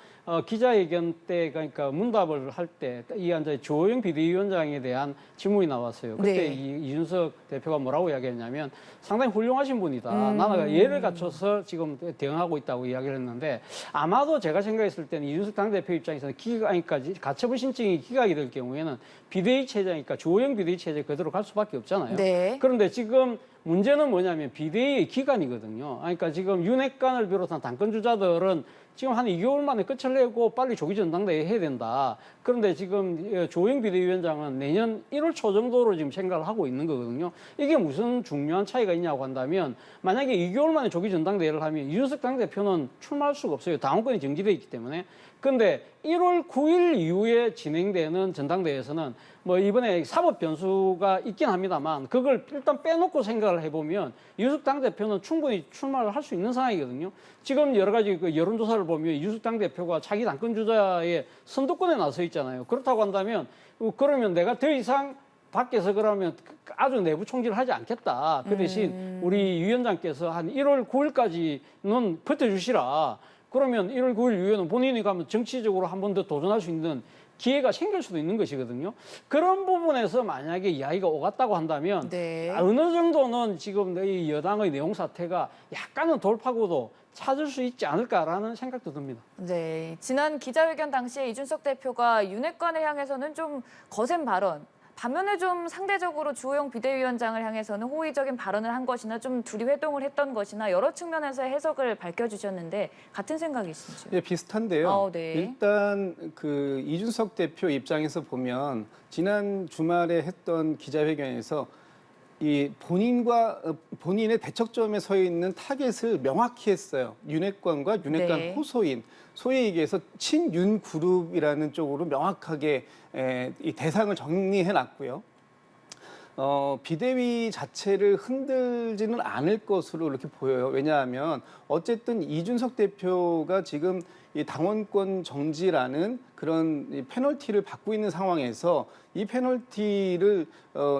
기자회견 때 그러니까 문답을 할 때 이 이제 주호영 비대위원장에 대한 질문이 나왔어요. 그때 네. 이준석 대표가 뭐라고 이야기했냐면 상당히 훌륭하신 분이다. 나는 예를 갖춰서 지금 대응하고 있다고 이야기를 했는데 아마도 제가 생각했을 때는 이준석 당대표 입장에서는 기각까지 가처분 신청이 기각이 될 경우에는 비대위 체제니까 주호영 비대위 체제 그대로 갈 수밖에 없잖아요. 네. 그런데 지금 문제는 뭐냐면 비대위의 기간이거든요. 그러니까 지금 윤핵관을 비롯한 당권 주자들은 지금 한 2개월 만에 끝을 내고 빨리 조기 전당대회 해야 된다. 그런데 지금 조영 비대위원장은 내년 1월 초 정도로 지금 생각을 하고 있는 거거든요. 이게 무슨 중요한 차이가 있냐고 한다면 만약에 2개월 만에 조기 전당대회를 하면 이준석 당대표는 출마할 수가 없어요. 당원권이 정지돼 있기 때문에. 근데 1월 9일 이후에 진행되는 전당대회에서는 뭐 이번에 사법 변수가 있긴 합니다만 그걸 일단 빼놓고 생각을 해보면 이준석 당대표는 충분히 출마를 할 수 있는 상황이거든요. 지금 여러 가지 그 여론조사를 보면 이준석 당대표가 자기 당권 주자의 선두권에 나서 있잖아요. 그렇다고 한다면 그러면 내가 더 이상 밖에서 그러면 아주 내부 총질을 하지 않겠다. 그 대신 우리 위원장께서 한 1월 9일까지는 버텨주시라. 그러면 1월 9일 이후에는 본인이 가면 정치적으로 한 번 더 도전할 수 있는 기회가 생길 수도 있는 것이거든요. 그런 부분에서 만약에 이야기가 오갔다고 한다면 네. 어느 정도는 지금 이 여당의 내용 사태가 약간은 돌파구도 찾을 수 있지 않을까라는 생각도 듭니다. 네, 지난 기자회견 당시에 이준석 대표가 윤핵관을 향해서는 좀 거센 발언, 반면에 좀 상대적으로 주호영 비대위원장을 향해서는 호의적인 발언을 한 것이나 좀 둘이 회동을 했던 것이나 여러 측면에서 해석을 밝혀주셨는데 같은 생각이신지요? 예, 비슷한데요. 네. 일단 그 이준석 대표 입장에서 보면 지난 주말에 했던 기자회견에서 이 본인의 대척점에 서 있는 타겟을 명확히 했어요. 윤핵관과 윤핵관 네. 호소인, 소위 얘기해서 친윤 그룹이라는 쪽으로 명확하게 이 대상을 정리해 놨고요. 비대위 자체를 흔들지는 않을 것으로 이렇게 보여요. 왜냐하면 어쨌든 이준석 대표가 지금 이 당원권 정지라는 그런 이 페널티를 받고 있는 상황에서 이 페널티를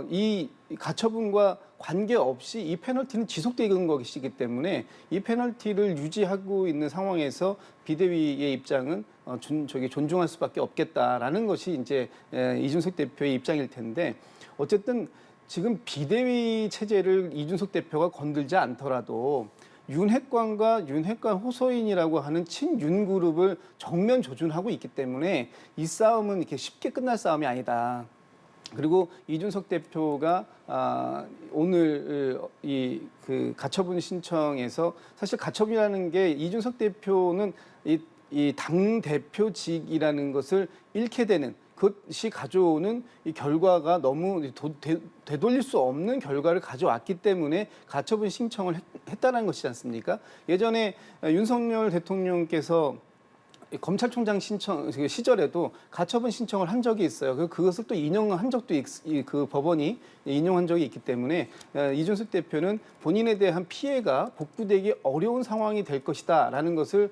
이 가처분과 관계없이 이 페널티는 지속되는 것이기 때문에 이 페널티를 유지하고 있는 상황에서 비대위의 입장은 존중할 수밖에 없겠다라는 것이 이제 이준석 대표의 입장일 텐데 어쨌든 지금 비대위 체제를 이준석 대표가 건들지 않더라도 윤핵관과 윤핵관 호소인이라고 하는 친윤 그룹을 정면 조준하고 있기 때문에 이 싸움은 이렇게 쉽게 끝날 싸움이 아니다. 그리고 이준석 대표가 오늘 그 가처분 신청에서 사실 가처분이라는 게 이준석 대표는 이 당 대표직이라는 것을 잃게 되는 그것이 가져오는 이 결과가 너무 되돌릴 수 없는 결과를 가져왔기 때문에 가처분 신청을 했다는 것이지 않습니까? 예전에 윤석열 대통령께서 검찰총장 신청 시절에도 가처분 신청을 한 적이 있어요. 그것을 또 인용한 적도 그 법원이 인용한 적이 있기 때문에 이준석 대표는 본인에 대한 피해가 복구되기 어려운 상황이 될 것이다라는 것을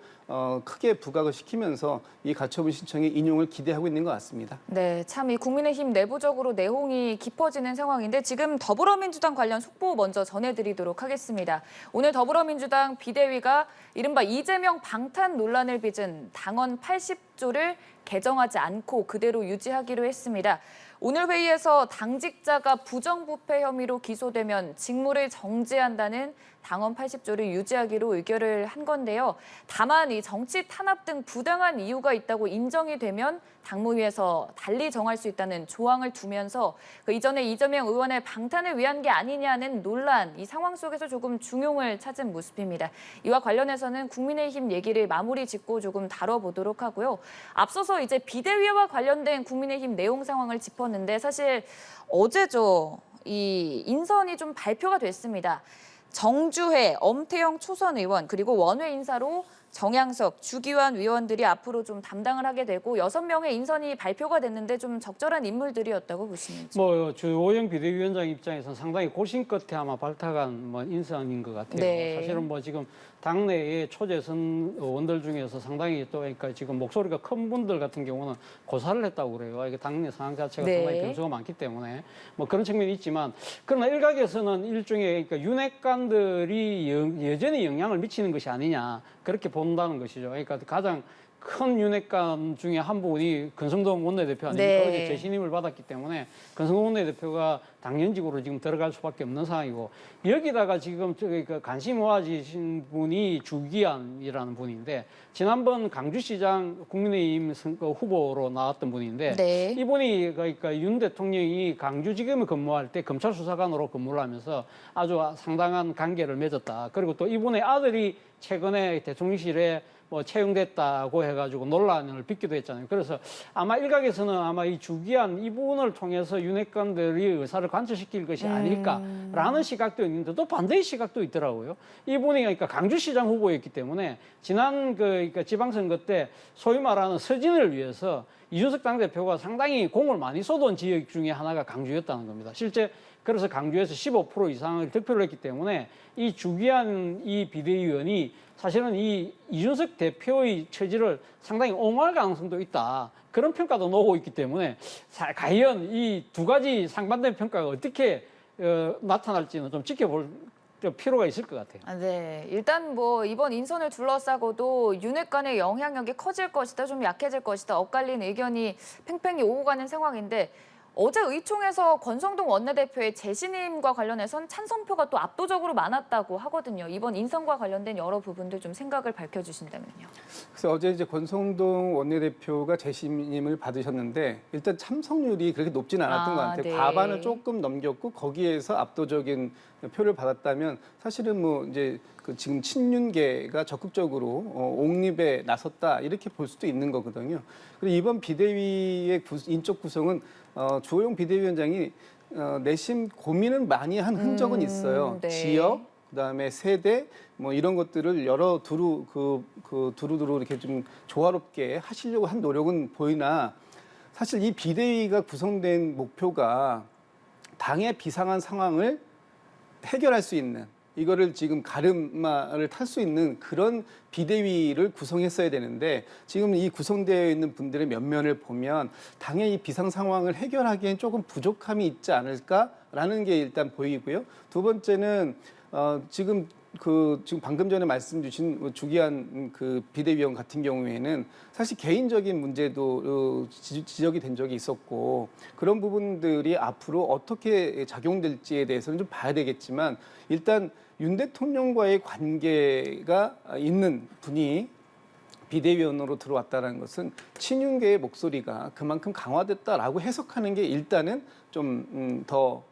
크게 부각을 시키면서 이 가처분 신청의 인용을 기대하고 있는 것 같습니다. 네, 참 이 국민의힘 내부적으로 내홍이 깊어지는 상황인데 지금 더불어민주당 관련 속보 먼저 전해드리도록 하겠습니다. 오늘 더불어민주당 비대위가 이른바 이재명 방탄 논란을 빚은 당헌 80조를 개정하지 않고 그대로 유지하기로 했습니다. 오늘 회의에서 당직자가 부정부패 혐의로 기소되면 직무를 정지한다는 당원 80조를 유지하기로 의결을 한 건데요. 다만 이 정치 탄압 등 부당한 이유가 있다고 인정이 되면 당무위에서 달리 정할 수 있다는 조항을 두면서 그 이전에 이재명 의원의 방탄을 위한 게 아니냐는 논란, 이 상황 속에서 조금 중용을 찾은 모습입니다. 이와 관련해서는 국민의힘 얘기를 마무리 짓고 조금 다뤄보도록 하고요. 앞서서 이제 비대위와 관련된 국민의힘 내용 상황을 짚었는데 사실 어제죠. 이 인선이 좀 발표가 됐습니다. 정주혜, 엄태영 초선 의원 그리고 원외 인사로 정양석, 주기환 위원들이 앞으로 좀 담당을 하게 되고 6명의 인선이 발표가 됐는데 좀 적절한 인물들이었다고 보시는지. 뭐 주호영 비대위원장 입장에서는 상당히 고심 끝에 아마 발탁한 뭐 인선인 것 같아요. 네. 사실은 뭐 지금 당내의 초재선 의원들 중에서 상당히 또 그러니까 지금 목소리가 큰 분들 같은 경우는 고사를 했다고 그래요. 이게 당내 상황 자체가 네. 상당히 변수가 많기 때문에 뭐 그런 측면이 있지만 그러나 일각에서는 일종의 그러니까 윤핵관들이 여전히 영향을 미치는 것이 아니냐 그렇게 본다는 것이죠. 그러니까 가장 큰 윤핵관 중에 한 분이 권성동 원내대표 아닙니까? 네. 어제 재신임을 받았기 때문에 권성동 원내대표가 당연직으로 지금 들어갈 수밖에 없는 상황이고 여기다가 지금 그 관심 모아지신 분이 주기환이라는 분인데 지난번 강주시장 국민의힘 후보로 나왔던 분인데 네. 이분이 그러니까 윤 대통령이 강주지검에 근무할 때 검찰 수사관으로 근무를 하면서 아주 상당한 관계를 맺었다. 그리고 또 이분의 아들이 최근에 대통령실에 뭐 채용됐다고 해가지고 논란을 빚기도 했잖아요. 그래서 아마 일각에서는 아마 이 주기한 이분을 통해서 윤핵관들이 의사를 관철시킬 것이 아닐까라는 시각도 있는데 또 반대의 시각도 있더라고요. 이분이 그러니까 강주시장 후보였기 때문에 지난 그러니까 지방선거 때 소위 말하는 서진을 위해서 이준석 당대표가 상당히 공을 많이 쏟은 지역 중에 하나가 강주였다는 겁니다. 실제 그래서 강주에서 15% 이상을 득표를 했기 때문에 이 주기한 이 비대위원이 사실은 이 이준석 대표의 처지를 상당히 옹호할 가능성도 있다. 그런 평가도 나오고 있기 때문에 과연 이 두 가지 상반된 평가가 어떻게 나타날지는 좀 지켜볼 필요가 있을 것 같아요. 네, 일단 뭐 이번 인선을 둘러싸고도 윤핵관의 영향력이 커질 것이다, 좀 약해질 것이다, 엇갈린 의견이 팽팽히 오고 가는 상황인데 어제 의총에서 권성동 원내대표의 재신임과 관련해선 찬성표가 또 압도적으로 많았다고 하거든요. 이번 인선과 관련된 여러 부분들 좀 생각을 밝혀주신다면요. 그래서 어제 이제 권성동 원내대표가 재신임을 받으셨는데 일단 참석률이 그렇게 높지는 않았던 것 같아요. 네. 과반을 조금 넘겼고 거기에서 압도적인 표를 받았다면 사실은 뭐 이제 그 지금 친윤계가 적극적으로 옹립에 나섰다 이렇게 볼 수도 있는 거거든요. 그리고 이번 비대위의 인적 구성은 주호영 비대위원장이 내심 고민을 많이 한 흔적은 있어요. 네. 지역, 그다음에 세대 뭐 이런 것들을 여러 두루두루 이렇게 좀 조화롭게 하시려고 한 노력은 보이나 사실 이 비대위가 구성된 목표가 당의 비상한 상황을 해결할 수 있는 이거를 지금 가르마를 탈 수 있는 그런 비대위를 구성했어야 되는데 지금 이 구성되어 있는 분들의 면면을 보면 당의 이 비상 상황을 해결하기엔 조금 부족함이 있지 않을까라는 게 일단 보이고요. 두 번째는 지금 방금 전에 말씀 주신 주기한 그 비대위원 같은 경우에는 사실 개인적인 문제도 지적이 된 적이 있었고 그런 부분들이 앞으로 어떻게 작용될지에 대해서는 좀 봐야 되겠지만 일단 윤 대통령과의 관계가 있는 분이 비대위원으로 들어왔다는 것은 친윤계의 목소리가 그만큼 강화됐다라고 해석하는 게 일단은 좀 더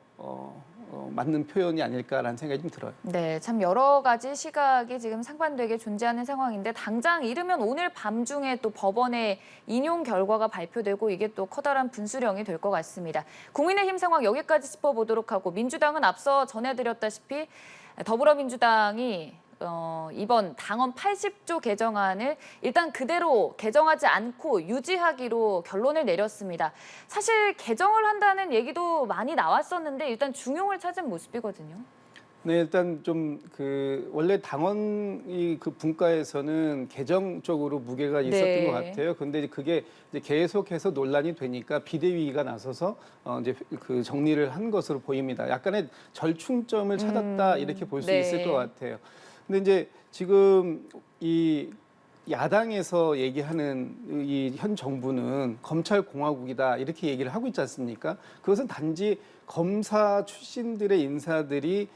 맞는 표현이 아닐까라는 생각이 좀 들어요. 네, 참 여러 가지 시각이 지금 상반되게 존재하는 상황인데 당장 이르면 오늘 밤중에 또 법원의 인용 결과가 발표되고 이게 또 커다란 분수령이 될 것 같습니다. 국민의힘 상황 여기까지 짚어보도록 하고 민주당은 앞서 전해드렸다시피 더불어민주당이 이번 당원 80조 개정안을 일단 그대로 개정하지 않고 유지하기로 결론을 내렸습니다. 사실 개정을 한다는 얘기도 많이 나왔었는데 일단 중용을 찾은 모습이거든요. 네, 일단 좀 원래 당원이 그 분과에서는 개정 쪽으로 무게가 있었던 네. 것 같아요. 근데 그게 이제 계속해서 논란이 되니까 비대위가 나서서 이제 그 정리를 한 것으로 보입니다. 약간의 절충점을 찾았다 이렇게 볼 수 네. 있을 것 같아요. 근데 이제 지금 이 야당에서 얘기하는 이 현 정부는 검찰 공화국이다 이렇게 얘기를 하고 있지 않습니까? 그것은 단지 검사 출신들의 인사들이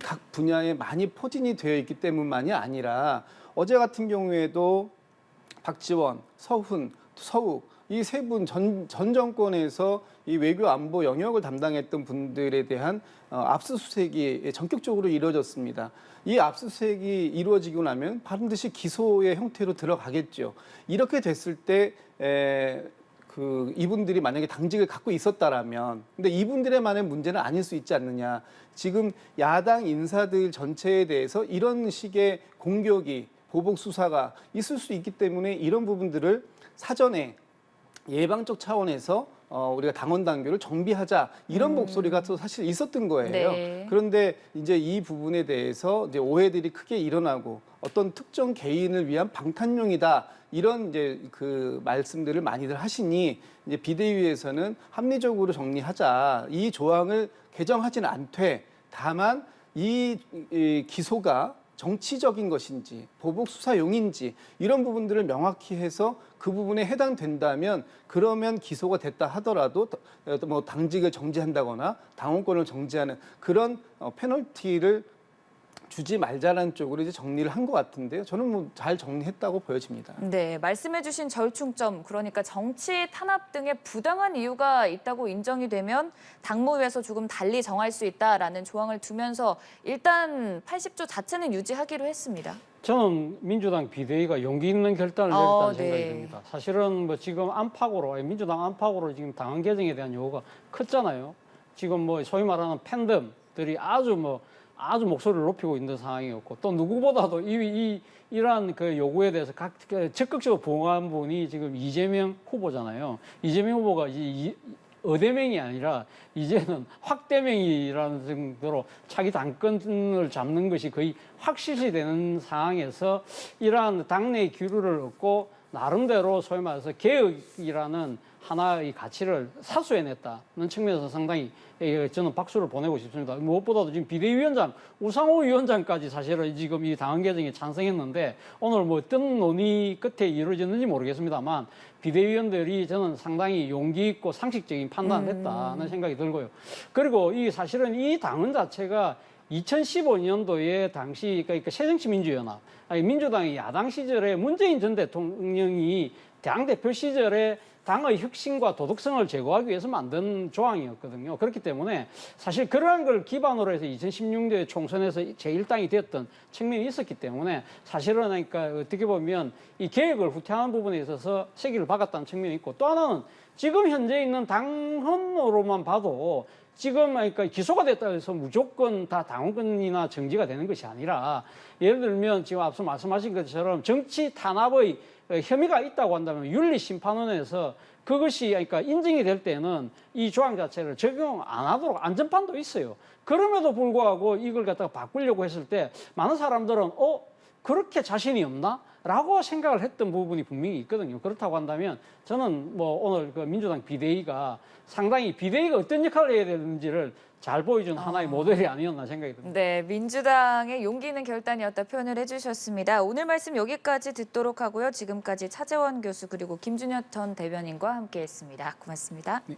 각 분야에 많이 포진이 되어 있기 때문만이 아니라 어제 같은 경우에도 박지원, 서훈, 서욱 이 세 분 전 정권에서 이 외교 안보 영역을 담당했던 분들에 대한 압수수색이 전격적으로 이루어졌습니다. 이 압수수색이 이루어지고 나면 반드시 기소의 형태로 들어가겠죠. 이렇게 됐을 때 이분들이 만약에 당직을 갖고 있었다라면, 근데 이분들의만의 문제는 아닐 수 있지 않느냐. 지금 야당 인사들 전체에 대해서 이런 식의 공격이 보복 수사가 있을 수 있기 때문에 이런 부분들을 사전에 예방적 차원에서 우리가 당원 당규를 정비하자 이런 목소리가 또 사실 있었던 거예요. 네. 그런데 이제 이 부분에 대해서 이제 오해들이 크게 일어나고 어떤 특정 개인을 위한 방탄용이다 이런 이제 그 말씀들을 많이들 하시니 이제 비대위에서는 합리적으로 정리하자 이 조항을 개정하지는 않되 다만 이 기소가 정치적인 것인지 보복 수사용인지 이런 부분들을 명확히 해서 그 부분에 해당된다면 그러면 기소가 됐다 하더라도 뭐 당직을 정지한다거나 당원권을 정지하는 그런 페널티를 주지 말자라는 쪽으로 이제 정리를 한 것 같은데요. 저는 뭐 잘 정리했다고 보여집니다. 네, 말씀해주신 절충점, 그러니까 정치 탄압 등의 부당한 이유가 있다고 인정이 되면 당무위에서 조금 달리 정할 수 있다라는 조항을 두면서 일단 80조 자체는 유지하기로 했습니다. 저는 민주당 비대위가 용기 있는 결단을 내렸다는 생각이 네. 듭니다. 사실은 뭐 지금 안팎으로 민주당 안팎으로 지금 당헌 개정에 대한 요구가 컸잖아요. 지금 뭐 소위 말하는 팬덤들이 아주 목소리를 높이고 있는 상황이었고 또 누구보다도 이러한 그 요구에 대해서 적극적으로 부응한 분이 지금 이재명 후보잖아요. 이재명 후보가 어대명이 아니라 이제는 확대명이라는 정도로 차기 당권을 잡는 것이 거의 확실시 되는 상황에서 이러한 당내의 기류를 얻고 나름대로 소위 말해서 개혁이라는 하나의 가치를 사수해냈다는 측면에서 상당히 저는 박수를 보내고 싶습니다. 무엇보다도 지금 비대위원장, 우상호 위원장까지 사실은 지금 이 당헌 개정에 찬성했는데 오늘 뭐 어떤 논의 끝에 이루어졌는지 모르겠습니다만 비대위원들이 저는 상당히 용기 있고 상식적인 판단을 했다는 생각이 들고요. 그리고 사실은 이 당헌 자체가 2015년도에 당시 그러니까 새정치민주연합, 민주당이 야당 시절에 문재인 전 대통령이 당대표 시절에 당의 혁신과 도덕성을 제고하기 위해서 만든 조항이었거든요. 그렇기 때문에 사실 그러한 걸 기반으로 해서 2016년도에 총선에서 제1당이 되었던 측면이 있었기 때문에 사실은 그러니까 어떻게 보면 이 개혁을 후퇴하는 부분에 있어서 세기를 박았다는 측면이 있고 또 하나는 지금 현재 있는 당헌으로만 봐도 지금 그러니까 기소가 됐다 해서 무조건 다 당원권이나 정지가 되는 것이 아니라 예를 들면 지금 앞서 말씀하신 것처럼 정치 탄압의 혐의가 있다고 한다면 윤리심판원에서 그것이 그러니까 인정이 될 때는 이 조항 자체를 적용 안 하도록 안전판도 있어요. 그럼에도 불구하고 이걸 갖다가 바꾸려고 했을 때 많은 사람들은 그렇게 자신이 없나? 라고 생각을 했던 부분이 분명히 있거든요. 그렇다고 한다면 저는 뭐 오늘 그 민주당 비대위가 상당히 비대위가 어떤 역할을 해야 되는지를 잘 보여준 하나의 모델이 아니었나 생각이 듭니다. 네, 민주당의 용기 있는 결단이었다 표현을 해주셨습니다. 오늘 말씀 여기까지 듣도록 하고요. 지금까지 차재원 교수 그리고 김준현 전 대변인과 함께했습니다. 고맙습니다. 네.